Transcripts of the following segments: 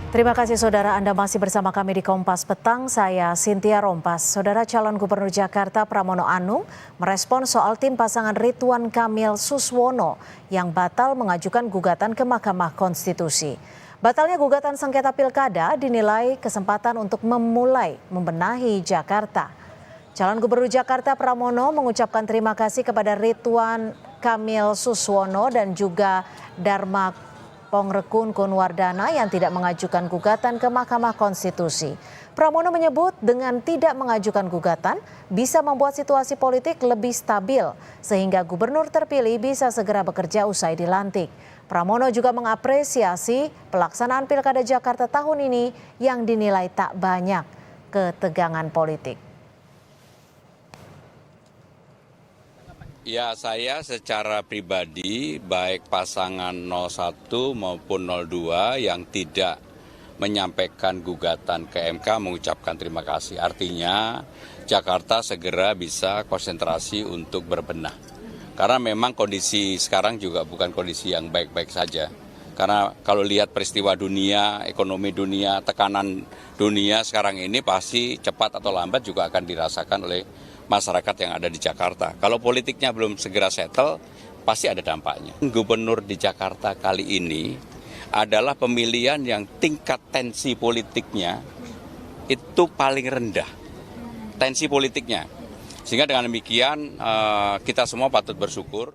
Terima kasih saudara, Anda masih bersama kami di Kompas Petang. Saya Cynthia Rompas. Saudara calon Gubernur Jakarta Pramono Anung merespon soal tim pasangan Ridwan Kamil Suswono yang batal mengajukan gugatan ke Mahkamah Konstitusi. Batalnya gugatan sengketa pilkada dinilai kesempatan untuk memulai membenahi Jakarta. Calon Gubernur Jakarta Pramono mengucapkan terima kasih kepada Ridwan Kamil Suswono dan juga Dharma Pongrekun Kunwardana yang tidak mengajukan gugatan ke Mahkamah Konstitusi. Pramono menyebut dengan tidak mengajukan gugatan bisa membuat situasi politik lebih stabil sehingga gubernur terpilih bisa segera bekerja usai dilantik. Pramono juga mengapresiasi pelaksanaan Pilkada Jakarta tahun ini yang dinilai tak banyak ketegangan politik. Ya, saya secara pribadi baik pasangan 01 maupun 02 yang tidak menyampaikan gugatan ke MK mengucapkan terima kasih. Artinya Jakarta segera bisa konsentrasi untuk berbenah. Karena memang kondisi sekarang juga bukan kondisi yang baik-baik saja. Karena kalau lihat peristiwa dunia, ekonomi dunia, tekanan dunia sekarang ini pasti cepat atau lambat juga akan dirasakan oleh masyarakat yang ada di Jakarta. Kalau politiknya belum segera settle, pasti ada dampaknya. Gubernur di Jakarta kali ini adalah pemilihan yang tingkat tensi politiknya itu paling rendah. Tensi politiknya. Sehingga dengan demikian kita semua patut bersyukur.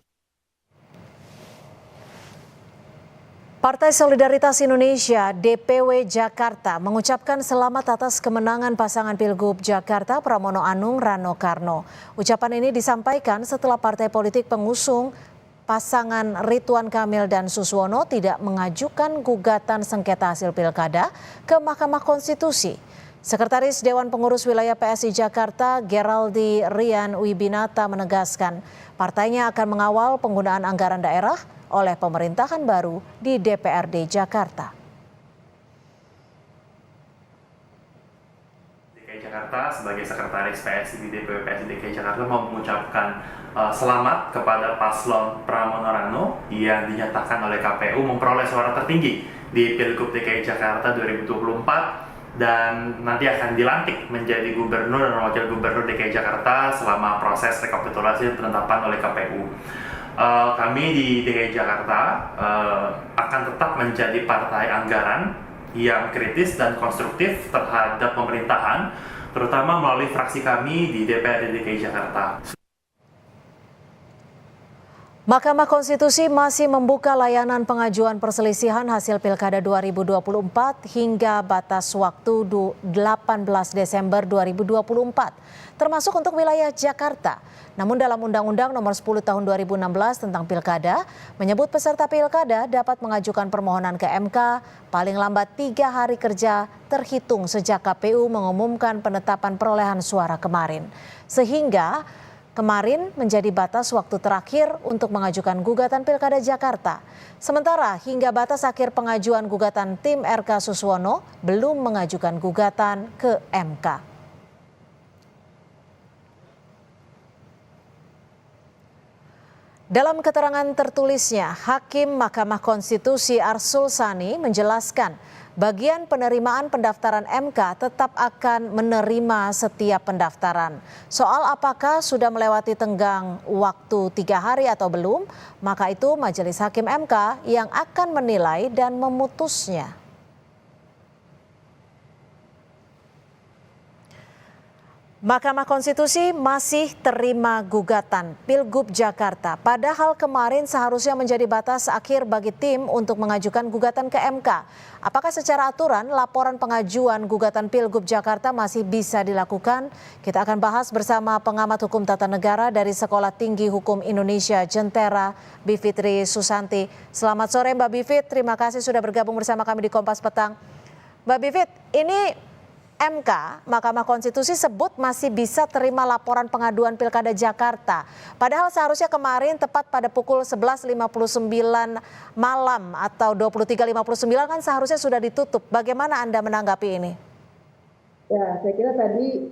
Partai Solidaritas Indonesia DPW Jakarta mengucapkan selamat atas kemenangan pasangan Pilgub Jakarta Pramono Anung Rano Karno. Ucapan ini disampaikan setelah partai politik pengusung pasangan Ridwan Kamil dan Suswono tidak mengajukan gugatan sengketa hasil pilkada ke Mahkamah Konstitusi. Sekretaris Dewan Pengurus Wilayah PSI Jakarta Geraldi Rian Wibinata menegaskan partainya akan mengawal penggunaan anggaran daerah oleh pemerintahan baru di DPRD Jakarta. DKI Jakarta sebagai sekretaris PSI di DPW PSI DKI Jakarta mau mengucapkan selamat kepada paslon Pramono Rano yang dinyatakan oleh KPU memperoleh suara tertinggi di Pilgub DKI Jakarta 2024 dan nanti akan dilantik menjadi gubernur dan wakil gubernur DKI Jakarta selama proses rekapitulasi dan penetapan oleh KPU. Kami di DKI Jakarta akan tetap menjadi partai anggaran yang kritis dan konstruktif terhadap pemerintahan, terutama melalui fraksi kami di DPRD DKI Jakarta. Mahkamah Konstitusi masih membuka layanan pengajuan perselisihan hasil Pilkada 2024 hingga batas waktu 18 Desember 2024, termasuk untuk wilayah Jakarta. Namun dalam Undang-Undang Nomor 10 Tahun 2016 tentang Pilkada menyebut peserta Pilkada dapat mengajukan permohonan ke MK paling lambat 3 hari kerja terhitung sejak KPU mengumumkan penetapan perolehan suara kemarin. Sehingga kemarin menjadi batas waktu terakhir untuk mengajukan gugatan Pilkada Jakarta. Sementara hingga batas akhir pengajuan gugatan tim RK Suswono belum mengajukan gugatan ke MK. Dalam keterangan tertulisnya, Hakim Mahkamah Konstitusi Arsul Sani menjelaskan bagian penerimaan pendaftaran MK tetap akan menerima setiap pendaftaran. Soal apakah sudah melewati tenggang waktu 3 hari atau belum, maka itu Majelis Hakim MK yang akan menilai dan memutusnya. Mahkamah Konstitusi masih terima gugatan Pilgub Jakarta. Padahal kemarin seharusnya menjadi batas akhir bagi tim untuk mengajukan gugatan ke MK. Apakah secara aturan laporan pengajuan gugatan Pilgub Jakarta masih bisa dilakukan? Kita akan bahas bersama pengamat hukum tata negara dari Sekolah Tinggi Hukum Indonesia Jentera, Bivitri Susanti. Selamat sore Mbak Bivit, terima kasih sudah bergabung bersama kami di Kompas Petang. Mbak Bivit, ini MK, Mahkamah Konstitusi sebut masih bisa terima laporan pengaduan Pilkada Jakarta. Padahal seharusnya kemarin tepat pada pukul 11.59 malam atau 23.59 kan seharusnya sudah ditutup. Bagaimana Anda menanggapi ini? Ya, saya kira tadi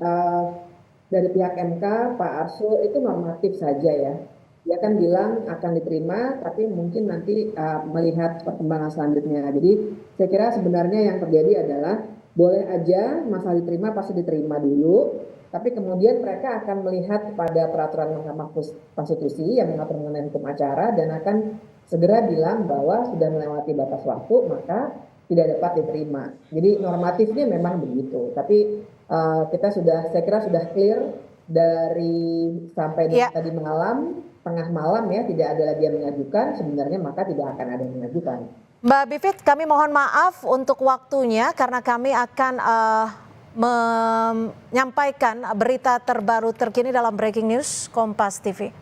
dari pihak MK, Pak Arsul itu normatif saja ya. dia kan bilang akan diterima, tapi mungkin nanti melihat perkembangan selanjutnya. Jadi saya kira sebenarnya yang terjadi adalah boleh aja masalah diterima pasti diterima dulu, tapi kemudian mereka akan melihat pada peraturan Mahkamah Konstitusi yang mengatur mengenai hukum acara dan akan segera bilang bahwa sudah melewati batas waktu maka tidak dapat diterima. Jadi normatifnya memang begitu, tapi saya kira sudah clear dari sampai tadi malam, tengah malam ya, tidak ada lagi yang mengajukan, sebenarnya maka tidak akan ada yang mengajukan. Mbak Bivit, kami mohon maaf untuk waktunya karena kami akan menyampaikan berita terbaru terkini dalam Breaking News Kompas TV.